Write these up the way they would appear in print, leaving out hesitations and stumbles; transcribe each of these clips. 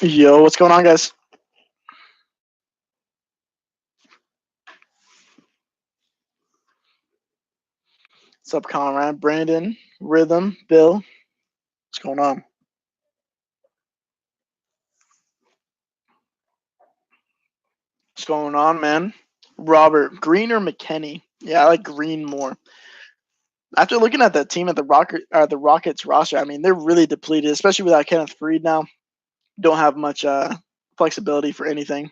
Yo, what's going on, guys? What's up, Conrad, Brandon, Rhythm, Bill? What's going on? What's going on, man? Robert, Green or McKenny? Yeah, I like Green more. After looking at that team at the Rockets roster, I mean they're really depleted, especially without Kenneth Freed now. Don't have much flexibility for anything.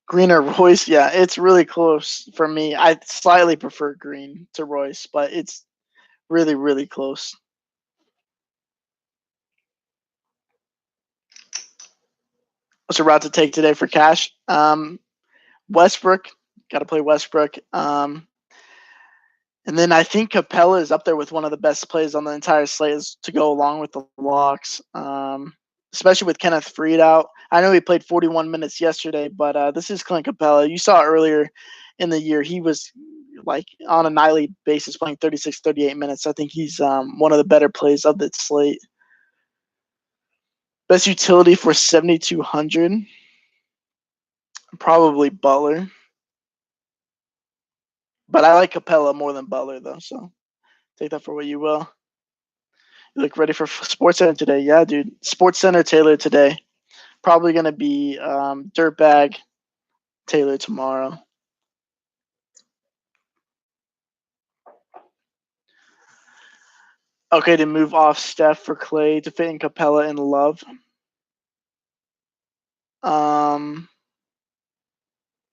Green or Royce? Yeah, it's really close for me. I slightly prefer Green to Royce, but it's really, really close. What's a route to take today for cash? Westbrook, got to play Westbrook. And then I think Capella is up there with one of the best plays on the entire slate to go along with the locks, especially with Kenneth Freed out. I know he played 41 minutes yesterday, but this is Clint Capella. You saw earlier in the year he was like on a nightly basis playing 36, 38 minutes. I think he's one of the better plays of the slate. Best utility for 7,200, probably Butler. But I like Capella more than Butler, though, so take that for what you will. You look ready for Sports Center today. Yeah, dude. Sports Center Taylor today. Probably going to be Dirtbag Taylor tomorrow. Okay, to move off Steph for Clay to fit in Capella and Love.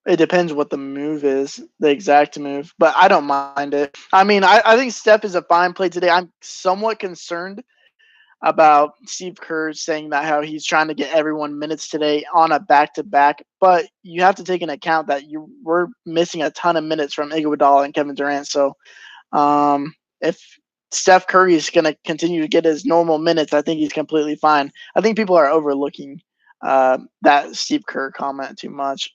It depends what the move is, the exact move, but I don't mind it. I mean, I think Steph is a fine play today. I'm somewhat concerned about Steve Kerr saying that how he's trying to get everyone minutes today on a back-to-back, but you have to take into account that we're missing a ton of minutes from Iguodala and Kevin Durant. So if Steph Curry is going to continue to get his normal minutes, I think he's completely fine. I think people are overlooking that Steve Kerr comment too much.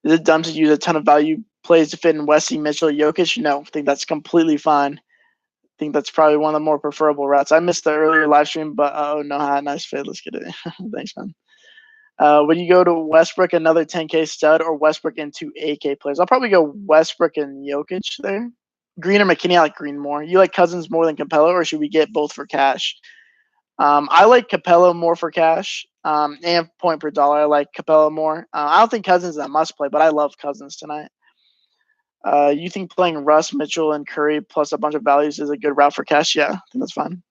Is it dumb to use a ton of value plays to fit in Wesley, Mitchell, Jokic? No, I think that's completely fine. I think that's probably one of the more preferable routes. I missed the earlier live stream, but no, nice fit. Let's get it. Thanks, man. Would you go to Westbrook, another 10K stud, or Westbrook and two 8K players? I'll probably go Westbrook and Jokic there. Green or McKinney? I like Green more. You like Cousins more than Capella, or should we get both for cash? I like Capella more for cash. And point per dollar, I like Capella more. I don't think Cousins is a must play, but I love Cousins tonight. You think playing Russ, Mitchell, and Curry plus a bunch of values is a good route for cash? Yeah, I think that's fine.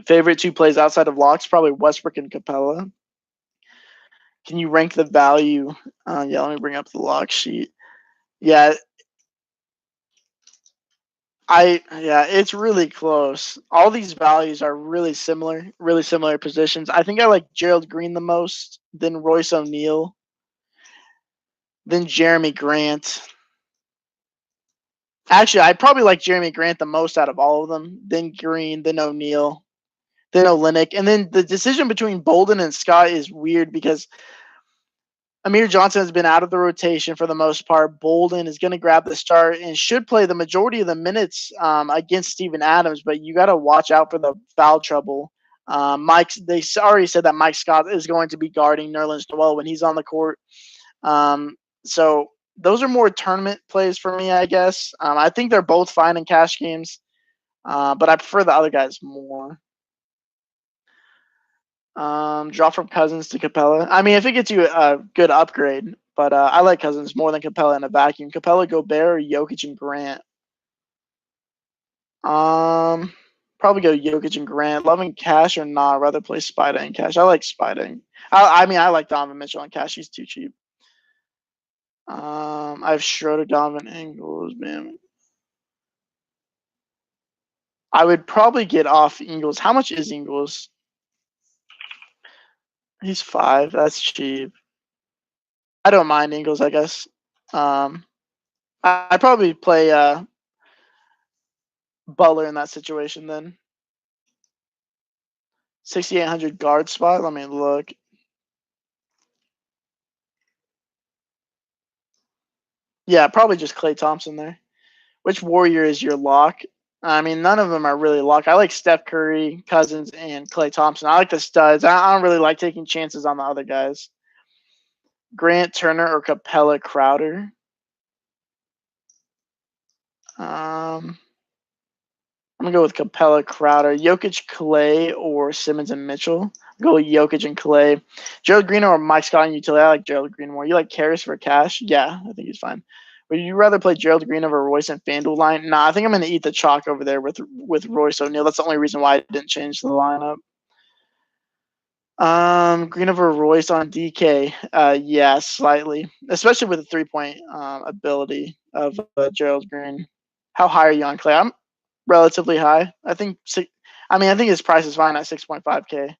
Favorite two plays outside of locks, probably Westbrook and Capella. Can you rank the value? Yeah, let me bring up the lock sheet. Yeah, it's really close. All these values are really similar positions. I think I like Gerald Green the most, then Royce O'Neal, then Jeremy Grant. Actually, I probably like Jeremy Grant the most out of all of them. Then Green, then O'Neal, then Olynyk, and then the decision between Bolden and Scott is weird because Amir Johnson has been out of the rotation for the most part. Bolden is going to grab the start and should play the majority of the minutes against Steven Adams, but you got to watch out for the foul trouble. They already said that Mike Scott is going to be guarding Nerlens Noel when he's on the court. So those are more tournament plays for me, I guess. I think they're both fine in cash games, but I prefer the other guys more. Drop from Cousins to Capella. I mean, if it gets you a good upgrade, but I like Cousins more than Capella in a vacuum. Capella, Gobert, Jokic, and Grant. Probably go Jokic and Grant. Loving cash or not? I'd rather play Spida and cash. I like Spida. I mean, I like Donovan Mitchell on cash. He's too cheap. I have Schroeder, Donovan, Ingles, man. I would probably get off Ingles. How much is Ingles? He's 5. That's cheap. I don't mind Ingles, I guess. I'd probably play Butler in that situation then. 6,800 guard spot. Let me look. Yeah, probably just Klay Thompson there. Which Warrior is your lock? I mean, none of them are really locked. I like Steph Curry, Cousins, and Klay Thompson. I like the studs. I don't really like taking chances on the other guys. Grant Turner or Capella Crowder. I'm gonna go with Capella Crowder, Jokic Clay, or Simmons and Mitchell. I'll go with Jokic and Clay. Gerald Green or Mike Scott and utility. I like Gerald Green more. You like Karras for cash? Yeah, I think he's fine. Would you rather play Gerald Green over Royce and FanDuel line? Nah, I think I'm gonna eat the chalk over there with Royce O'Neal. That's the only reason why I didn't change the lineup. Green over Royce on DK. Yeah, slightly, especially with the 3-point ability of Gerald Green. How high are you on Clay? I'm relatively high. I think his price is fine at 6.5K.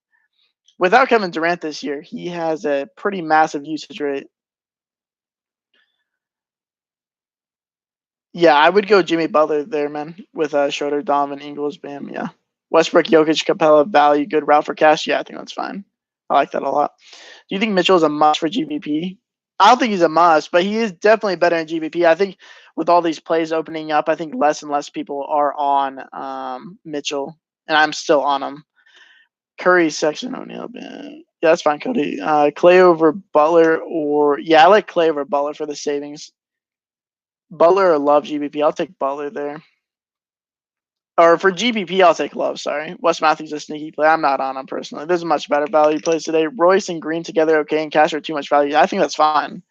Without Kevin Durant this year, he has a pretty massive usage rate. Yeah, I would go Jimmy Butler there, man, with Schroeder, Donovan, Ingles, Bam. Yeah, Westbrook, Jokic, Capella, value, good route for cash. Yeah, I think that's fine. I like that a lot. Do you think Mitchell is a must for GVP? I don't think he's a must, but he is definitely better in GVP. I think with all these plays opening up, I think less and less people are on Mitchell, and I'm still on him. Curry, Sexton, O'Neal. Yeah, that's fine, Cody. Clay over Butler, or yeah, I like Clay over Butler for the savings. Butler or Love GBP? I'll take Butler there. Or for GBP, I'll take Love. Sorry, Wes Matthews a sneaky play. I'm not on him personally. There's much better value plays today. Royce and Green together, okay, and Cash are too much value. I think that's fine.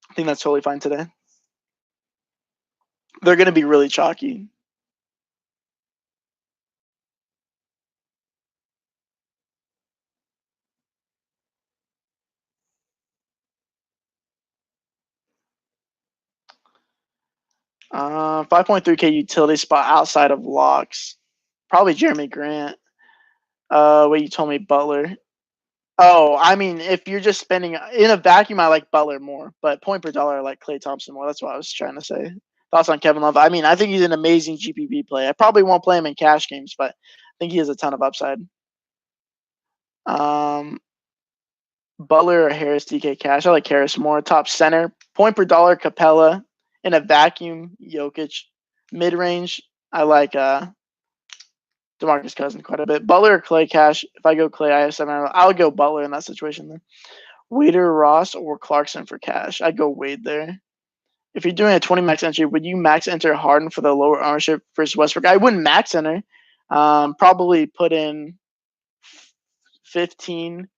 I think that's totally fine today. They're going to be really chalky. Uh, 5.3K utility spot outside of locks. Probably Jeremy Grant. Wait, you told me Butler. Oh, I mean, if you're just spending in a vacuum, I like Butler more, but point per dollar, I like Klay Thompson more. That's what I was trying to say. Thoughts on Kevin Love? I mean, I think he's an amazing GPP play. I probably won't play him in cash games, but I think he has a ton of upside. Um, Butler or Harris, DK Cash? I like Harris more. Top center, point per dollar, Capella. In a vacuum, Jokic. Mid range, I like DeMarcus Cousins quite a bit. Butler or Klay Cash? If I go Klay, I have 7. I'll go Butler in that situation then. Wader, Ross, or Clarkson for cash? I'd go Wade there. If you're doing a 20 max entry, would you max enter Harden for the lower ownership versus Westbrook? I wouldn't max enter. Probably put in 15.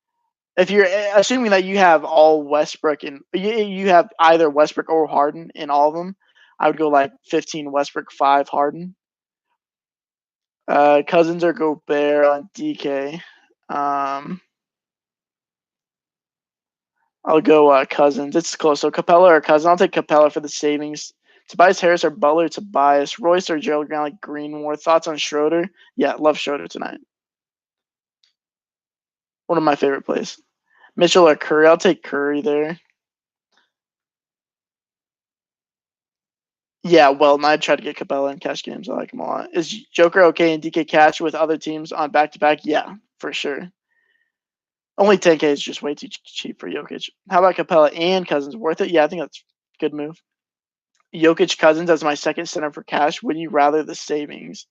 If you're assuming that you have all Westbrook and you have either Westbrook or Harden in all of them, I would go like 15 Westbrook, 5 Harden. Cousins or Gobert on DK. I'll go Cousins. It's close. So Capella or Cousins. I'll take Capella for the savings. Tobias Harris or Butler. Tobias. Royce or Gerald Green like Greenmore. Thoughts on Schroeder? Yeah, love Schroeder tonight. One of my favorite plays. Mitchell or Curry. I'll take Curry there. Yeah, well, I'd try to get Capella in cash games. I like him a lot. Is Joker okay in DK cash with other teams on back to back? Yeah, for sure. Only 10K is just way too cheap for Jokic. How about Capella and Cousins? Worth it? Yeah, I think that's a good move. Jokic Cousins as my second center for cash. Would you rather the savings?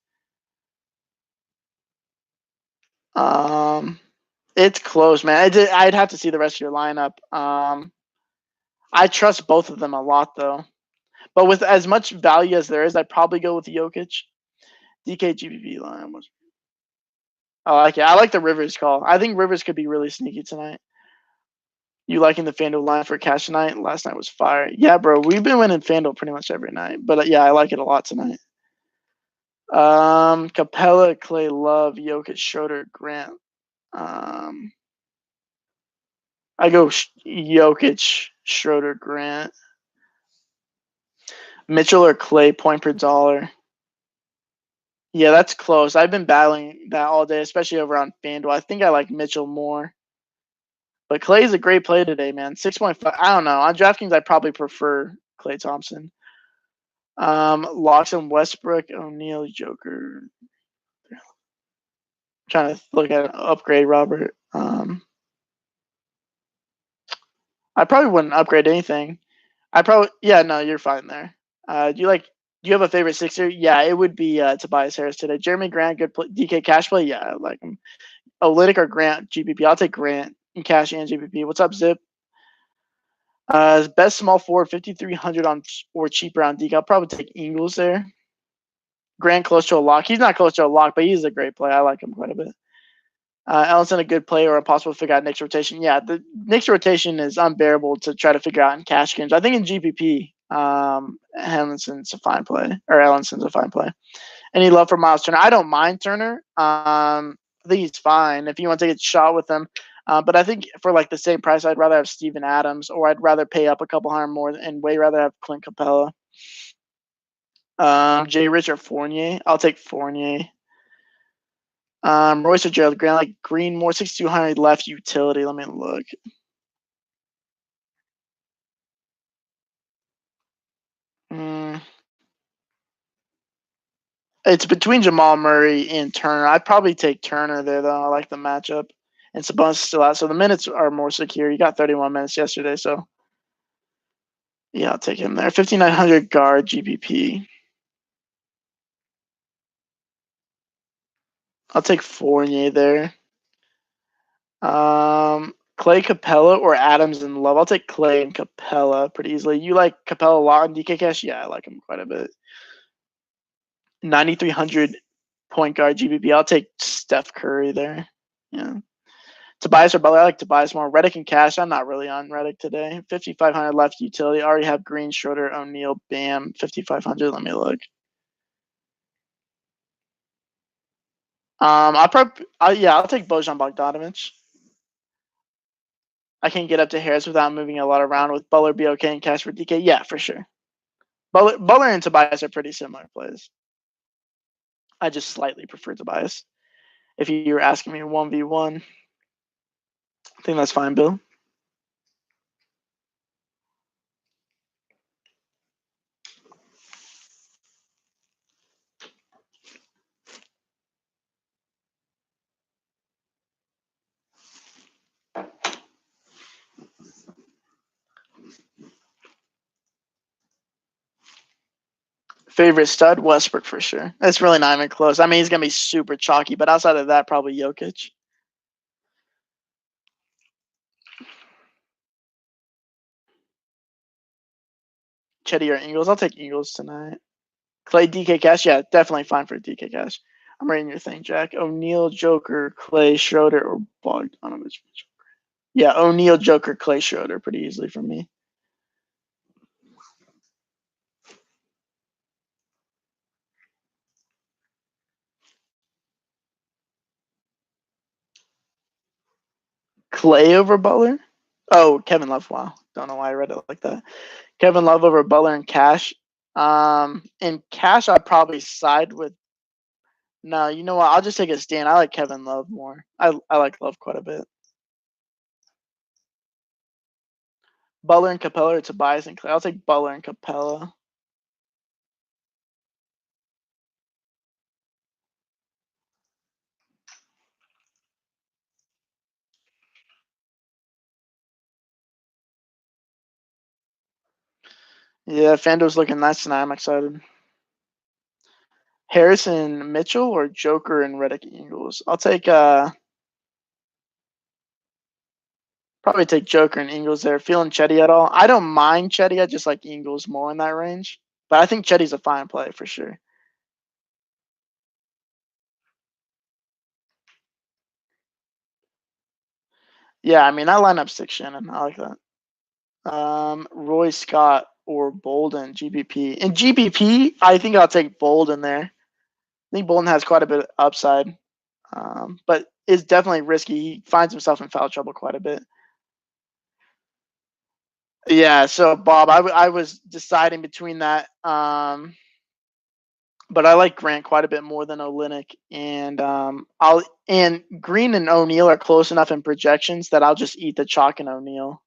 Um, it's close, man. I'd have to see the rest of your lineup. I trust both of them a lot, though. But with as much value as there is, I'd probably go with Jokic. DK GBP line was. I like it. I like the Rivers call. I think Rivers could be really sneaky tonight. You liking the FanDuel line for cash tonight? Last night was fire. Yeah, bro. We've been winning FanDuel pretty much every night. But yeah, I like it a lot tonight. Capella, Clay, Love, Jokic, Schroeder, Grant. Um, I go Jokic, Schroeder, Grant. Mitchell or Clay, point per dollar. Yeah, that's close. I've been battling that all day, especially over on FanDuel. I think I like Mitchell more. But Clay's a great play today, man. 6.5. I don't know. On DraftKings, I probably prefer Klay Thompson. Locks and Westbrook, O'Neal, Joker. Trying to look at an upgrade, Robert. I probably wouldn't upgrade anything. Yeah, no, you're fine there. Do you like Do you have a favorite Sixer? Yeah, it would be Tobias Harris today. Jeremy Grant, good play. DK Cash play. Yeah, I like him. Olynyk or Grant GPP. I'll take Grant in Cash and GPP. What's up, Zip? Best small forward 5,300 on or cheaper on DK. I'll probably take Ingles there. Grant close to a lock. He's not close to a lock, but he's a great play. I like him quite a bit. Ellison, a good play or impossible to figure out Knicks rotation. Yeah, the Knicks rotation is unbearable to try to figure out in cash games. I think in GPP, Ellison's a fine play, or Ellison's a fine play. Any love for Miles Turner? I don't mind Turner. I think he's fine if you want to take a shot with him. But I think for like the same price, I'd rather have Steven Adams, or I'd rather pay up a couple hundred more and way rather have Clint Capella. Jay Rich or Fournier? I'll take Fournier. Royce or Gerald Grant, like Green, more 6,200 left utility. Let me look. It's between Jamal Murray and Turner. I'd probably take Turner there, though. I like the matchup. And Sabonis is still out, so the minutes are more secure. He got 31 minutes yesterday, so yeah, I'll take him there. 5,900 guard GPP. I'll take Fournier there. Clay Capella or Adams and Love. I'll take Clay and Capella pretty easily. You like Capella a lot in DK Cash? Yeah, I like him quite a bit. 9,300 point guard GPP. I'll take Steph Curry there. Yeah. Tobias or Butler. I like Tobias more. Redick and Cash. I'm not really on Redick today. 5,500 left utility. I already have Green, Schroeder, O'Neal, Bam. 5,500. Let me look. I'll take Bojan Bogdanovic. I can get up to Harris without moving a lot around. With Butler, be okay, and Cash for DK. Yeah, for sure. Butler and Tobias are pretty similar plays. I just slightly prefer Tobias. If you were asking me 1v1, I think that's fine, Bill. Favorite stud, Westbrook for sure. It's really not even close. I mean, he's gonna be super chalky, but outside of that, probably Jokic. Chetty or Ingles. I'll take Ingles tonight. Clay, DK Cash. Yeah, definitely fine for DK Cash. I'm reading your thing, Jack. O'Neal, Joker, Clay, Schroeder, or Bogdanovich. Yeah, O'Neal, Joker, Clay, Schroeder, pretty easily for me. Clay over Butler? Oh, Kevin Love. Wow. Don't know why I read it like that. Kevin Love over Butler and Cash. In Cash, I'd probably side with. No, you know what? I'll just take a stand. I like Kevin Love more. I like Love quite a bit. Butler and Capella or Tobias and Clay. I'll take Butler and Capella. Yeah, FanDuel's looking nice tonight. I'm excited. Harrison Mitchell or Joker and Redick Ingles. I'll take probably take Joker and Ingles there. Feeling Chetty at all? I don't mind Chetty. I just like Ingles more in that range. But I think Chetty's a fine play for sure. Yeah, I mean, I line up six Shannon. I like that. Roy Scott or Bolden, GBP. In GBP, I think I'll take Bolden there. I think Bolden has quite a bit of upside, but is definitely risky. He finds himself in foul trouble quite a bit. Yeah, so Bob, I was deciding between that, but I like Grant quite a bit more than Olynyk, and Green and O'Neal are close enough in projections that I'll just eat the chalk and O'Neal.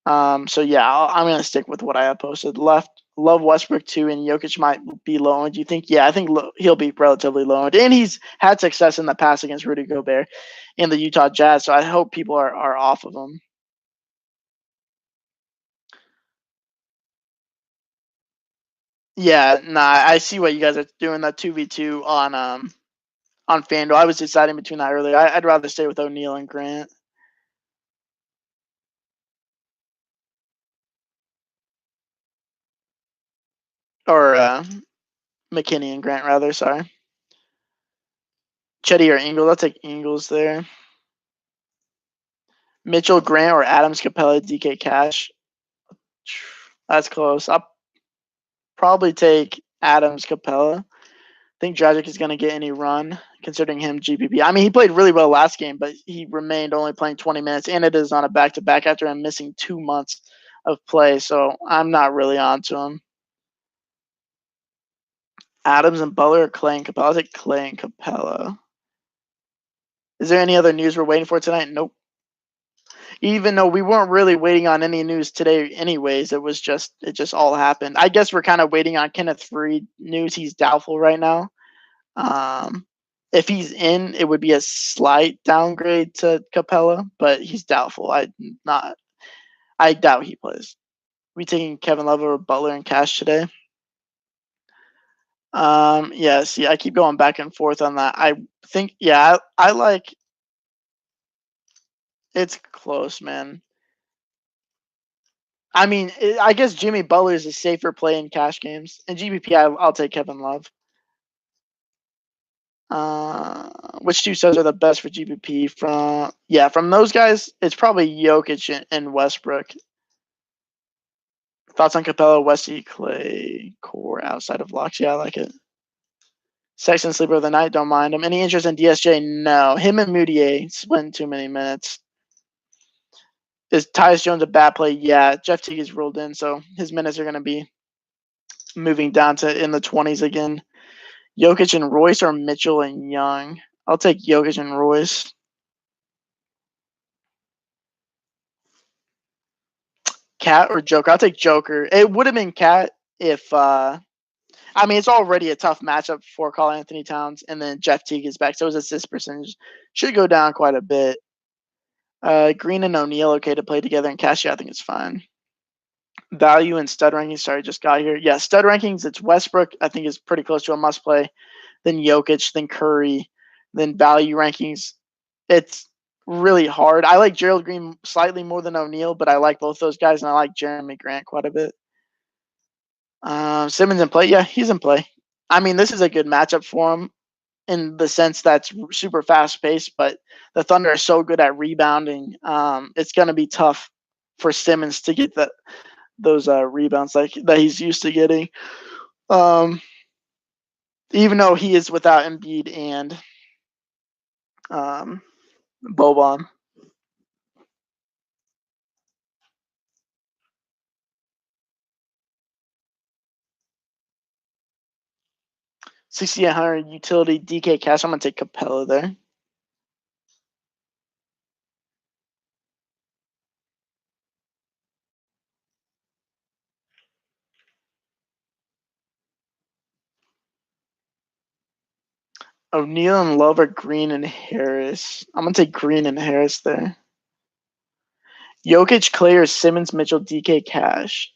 So yeah, I'm gonna stick with what I have posted. Love Westbrook too, and Jokic might be low owned. Do you think? Yeah, I think he'll be relatively low owned, and he's had success in the past against Rudy Gobert and the Utah Jazz. So I hope people are off of him. Yeah, nah, I see what you guys are doing. That 2v2 on FanDuel. I was deciding between that earlier. I'd rather stay with O'Neal and Grant. Or McKinney and Grant, rather. Sorry. Chetty or Ingles. I'll take Ingles there. Mitchell, Grant, or Adams, Capella, DK, Cash. That's close. I'll probably take Adams, Capella. I think Dragic is going to get any run, considering him GPP. I mean, he played really well last game, but he remained only playing 20 minutes, and it is on a back-to-back after him missing 2 months of play, so I'm not really on to him. Adams and Butler or Clay and Capella? I'll take Clay and Capella. Is there any other news we're waiting for tonight? Nope. Even though we weren't really waiting on any news today anyways, it just all happened. I guess we're kind of waiting on Kenneth Faried news. He's doubtful right now. If he's in, it would be a slight downgrade to Capella, but he's doubtful. I doubt he plays. We taking Kevin Love or Butler and Cash today? Yeah, see, I keep going back and forth on that. I think, yeah, I like. It's close, man. I mean, I guess Jimmy Butler is a safer play in cash games. In GBP, I'll take Kevin Love. Which two subs are the best for GBP? From those guys, it's probably Jokic and Westbrook. Thoughts on Capella, Westy, Clay, Core outside of locks? Yeah, I like it. Sexton, sleeper of the night, don't mind him. Any interest in DSJ? No. Him and Moutier splitting too many minutes. Is Tyus Jones a bad play? Yeah. Jeff Teague is ruled in, so his minutes are going to be moving down to in the 20s again. Jokic and Royce or Mitchell and Young? I'll take Jokic and Royce. Cat or Joker? I'll take Joker. It would have been Cat if I mean, it's already a tough matchup for Karl-Anthony Towns, and then Jeff Teague is back, so his assist percentage should go down quite a bit. Green and O'Neal okay to play together, and Cassia I think it's fine. Value and stud rankings. Sorry, just got here. Yeah, stud rankings. It's Westbrook. I think is pretty close to a must play. Then Jokic, then Curry, then value rankings. It's really hard. I like Gerald Green slightly more than O'Neal, but I like both those guys, and I like Jeremy Grant quite a bit. Simmons in play? Yeah, he's in play. I mean, this is a good matchup for him in the sense that's super fast paced, but the Thunder are so good at rebounding. It's going to be tough for Simmons to get those rebounds like that he's used to getting. Even though he is without Embiid and Boban. $6,800 utility DK cash. I'm gonna take Capella there. O'Neal and Love are Green and Harris. I'm gonna take Green and Harris there. Jokic, Clay, or Simmons, Mitchell, DK Cash.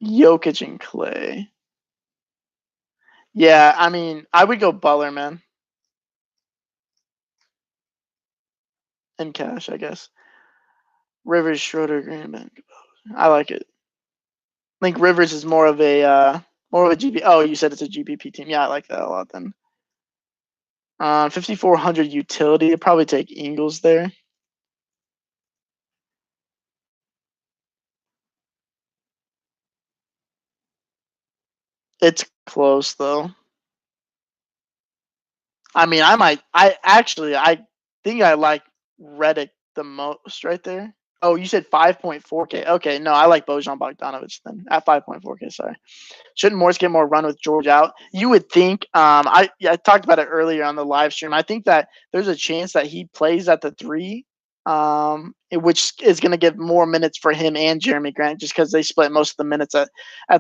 Jokic and Clay. Yeah, I mean, I would go Butler, man. And Cash, I guess. Rivers, Schroeder, Green. I like it. I think Rivers is more of a GP. Oh, you said it's a GPP team. Yeah, I like that a lot then. 5,400 utility. I'd probably take Ingles there. It's close though. I mean, I think I like Redick the most right there. Oh, you said 5.4K. Okay, no, I like Bojan Bogdanovic then at 5.4K. Sorry. Shouldn't Morris get more run with George out? You would think. I talked about it earlier on the live stream. I think that there's a chance that he plays at the 3, which is going to give more minutes for him and Jeremy Grant just because they split most of the minutes at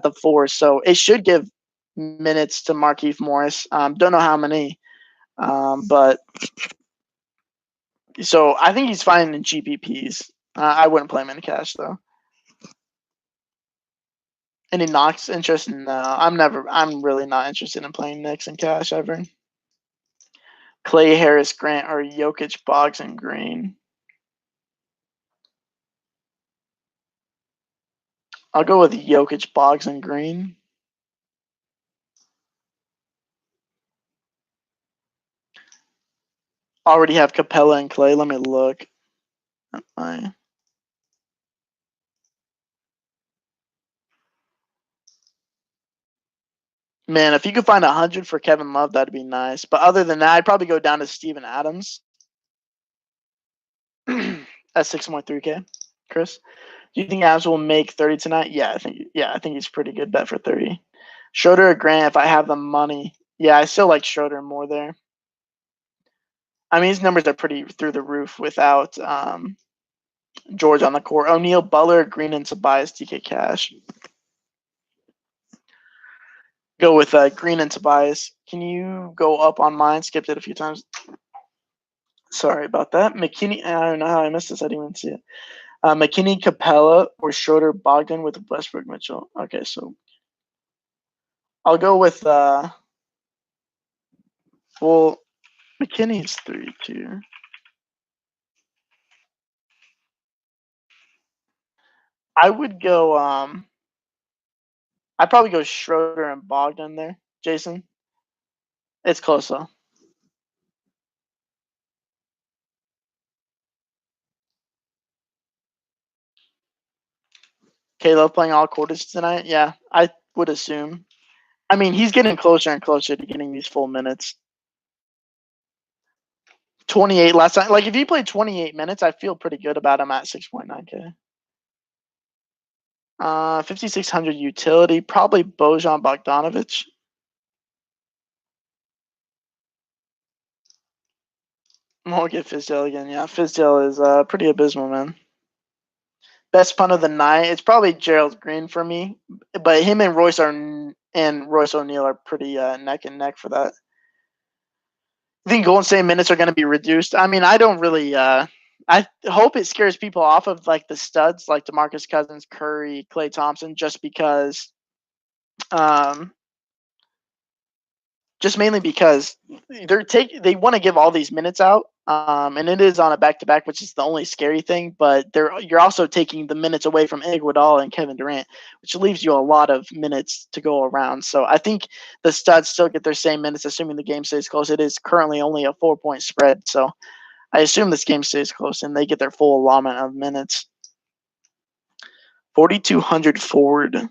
the 4. So it should give minutes to Markieff Morris. Don't know how many, but so I think he's fine in GPPs. I wouldn't play him in cash though. Any Knox interest? No, I'm really not interested in playing Knicks and cash ever. Clay, Harris, Grant, or Jokic, Boggs, and Green. I'll go with Jokic, Boggs, and Green. Already have Capella and Clay. Let me look. Man, if you could find 100 for Kevin Love, that'd be nice. But other than that, I'd probably go down to Steven Adams at 6.3K. Chris, do you think Adams will make 30 tonight? Yeah, I think he's pretty good bet for 30. Schroeder or Grant, if I have the money. Yeah, I still like Schroeder more there. I mean, his numbers are pretty through the roof without George on the court. O'Neal, Butler, Green, and Tobias, DK Cash. Go with Green and Tobias. Can you go up on mine? Skipped it a few times. Sorry about that. McKinney, I don't know how I missed this. I didn't even see it. McKinney, Capella, or Schroeder, Bogdan with Westbrook, Mitchell. Okay, so I'll go with well, McKinney's 32. I would go I'd probably go Schroeder and Bogdan there, Jason. It's close though. Caleb playing all quarters tonight? Yeah, I would assume. I mean, he's getting closer and closer to getting these full minutes. 28 last time. Like, if he played 28 minutes, I feel pretty good about him at 6.9K. 5,600 utility, probably Bojan Bogdanovic. Won't get Fizdale again. Yeah, Fizdale is pretty abysmal, man. Best punt of the night. It's probably Gerald Green for me, but him and Royce O'Neal are pretty neck and neck for that. I think Golden State minutes are going to be reduced. I mean, I don't really. I hope it scares people off of like the studs, like DeMarcus Cousins, Curry, Klay Thompson, just because. Just mainly because they want to give all these minutes out, and it is on a back to back, which is the only scary thing. But you're also taking the minutes away from Iguodala and Kevin Durant, which leaves you a lot of minutes to go around. So I think the studs still get their same minutes, assuming the game stays close. It is currently only a 4-point spread, so I assume this game stays close and they get their full allotment of minutes. 4,200 forward.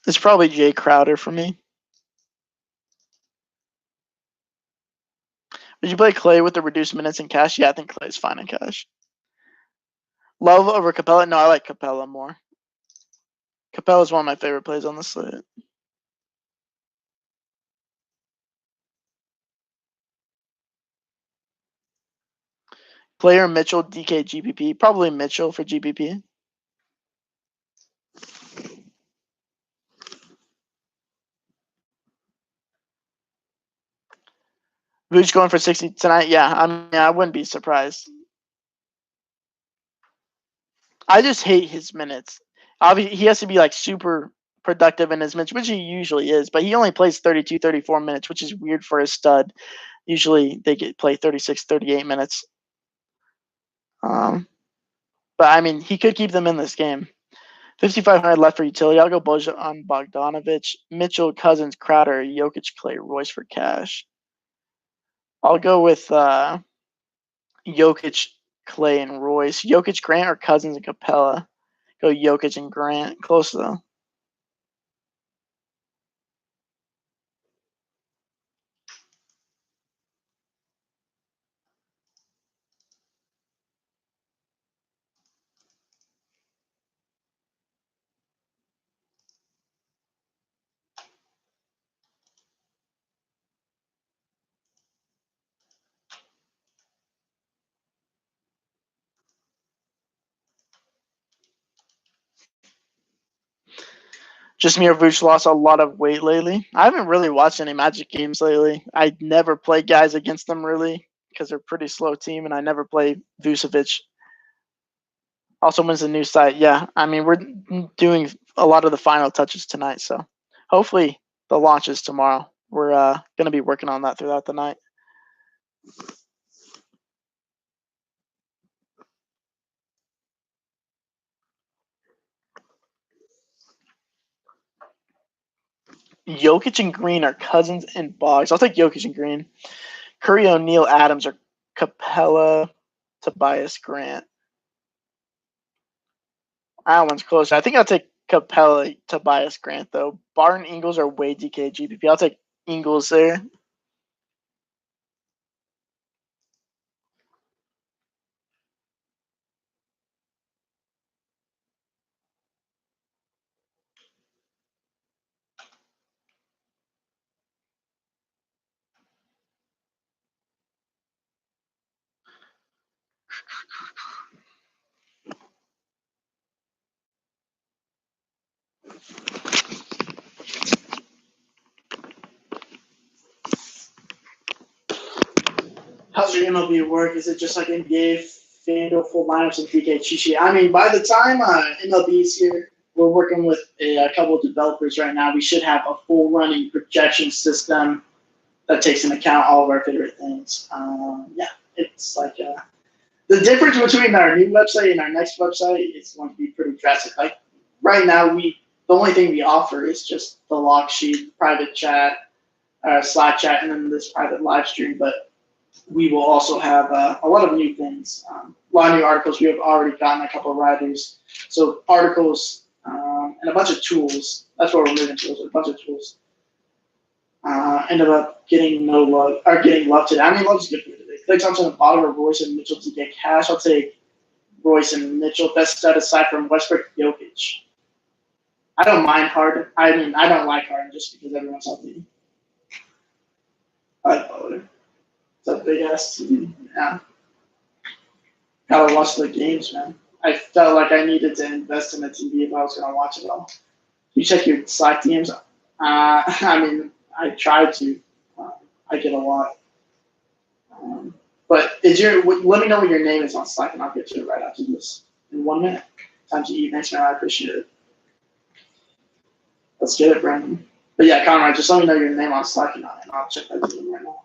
It's probably Jay Crowder for me. Would you play Clay with the reduced minutes in cash? Yeah, I think Clay's fine in cash. Love over Capella? No, I like Capella more. Capella's one of my favorite plays on the slate. Player Mitchell, DK, GPP. Probably Mitchell for GPP. Vooch going for 60 tonight? Yeah, I wouldn't be surprised. I just hate his minutes. Obviously, he has to be like super productive in his minutes, which he usually is, but he only plays 32, 34 minutes, which is weird for a stud. Usually they play 36, 38 minutes. But I mean, he could keep them in this game. 5,500 left for utility. I'll go Bojan Bogdanovic, Mitchell, Cousins, Crowder, Jokic, Clay, Royce for cash. I'll go with Jokic, Clay, and Royce. Jokic, Grant, or Cousins and Capella. Go Jokic and Grant. Close though. Jasmir Vooch lost a lot of weight lately. I haven't really watched any Magic games lately. I never play guys against them really because they're a pretty slow team, and I never play Vucevic. Also wins the new site. Yeah, I mean we're doing a lot of the final touches tonight, so hopefully the launch is tomorrow. We're gonna be working on that throughout the night. Jokic and Green are Cousins and Boggs. I'll take Jokic and Green. Curry, O'Neal, Adams are Capella, Tobias Grant. That one's close. I think I'll take Capella, Tobias Grant though. Barton, Ingles are way DK GPP. I'll take Ingles there. How's your MLB work? Is it just like NBA, FanDuel, full lineups, and DK Chichi? I mean, by the time MLB is here, we're working with a couple of developers right now. We should have a full running projection system that takes into account all of our favorite things. Yeah, it's like the difference between our new website and our next website is going to be pretty drastic. Like right now, the only thing we offer is just the log sheet, private chat, Slack chat, and then this private live stream. But we will also have a lot of new things, a lot of new articles. We have already gotten a couple of writers, so articles and a bunch of tools. That's what we're moving towards, a bunch of tools. Ended up getting no love or getting love today. I mean, love's good for today. Clay Thompson, Oliver, Royce, and Mitchell to get cash. I'll take Royce and Mitchell. Best stud aside from Westbrook, Jokic. I don't mind Harden. I mean, I don't like Harden just because everyone's healthy. I like Butler. It's a big ass team. Yeah. Gotta watch the games, man. I felt like I needed to invest in the TV if I was gonna watch it all. You check your Slack DMs. I mean, I tried to. I get a lot. But let me know what your name is on Slack, and I'll get to it right after this in 1 minute. Time to eat. Thanks, man. I appreciate it. Let's get it, Brandon. But yeah, Conrad, just let me know your name on Slack, and I'll check that DM right now.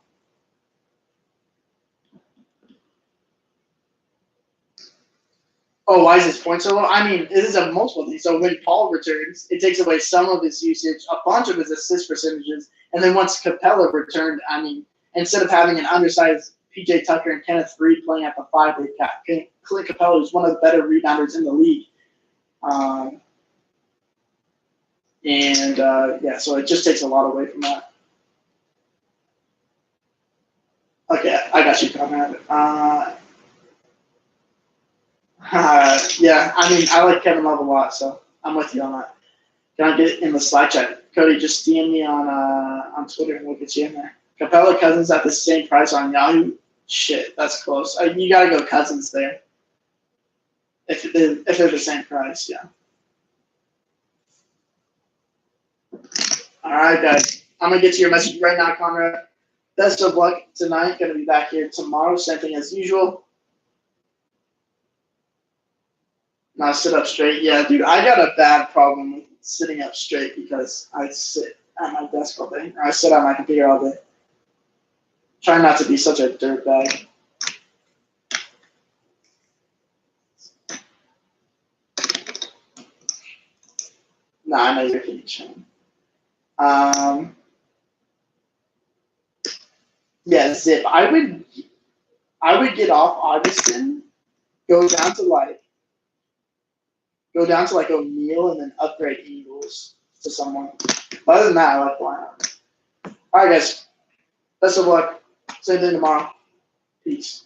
Oh, why is his point so low? I mean, it is a multiple thing. So when Paul returns, it takes away some of his usage, a bunch of his assist percentages, and then once Capella returned, I mean, instead of having an undersized PJ Tucker and Kenneth Reed playing at the 5, they've got Clint Capella, who's one of the better rebounders in the league. Yeah, so it just takes a lot away from that. Okay, I got you, Conrad. Yeah, I mean, I like Kevin Love a lot, so I'm with you on that. Can I get it in the Slack chat? Cody, just DM me on Twitter and we'll get you in there. Capella Cousins at the same price on Yahoo. Shit, that's close. You gotta go Cousins there. If they're the same price, yeah. All right, guys. I'm gonna get to your message right now, Conrad. Best of luck tonight. Gonna be back here tomorrow. Same thing as usual. Now sit up straight. Yeah, dude, I got a bad problem with sitting up straight because I sit at my desk all day. Or I sit at my computer all day. Try not to be such a dirtbag. Nah, I know you're kidding, Shane. Yeah, Zip. I would get off Augustin, go down to like O'Neal, and then upgrade Eagles to someone. But other than that, I like the lineup. All right, guys. Best of luck. Same thing tomorrow. Peace.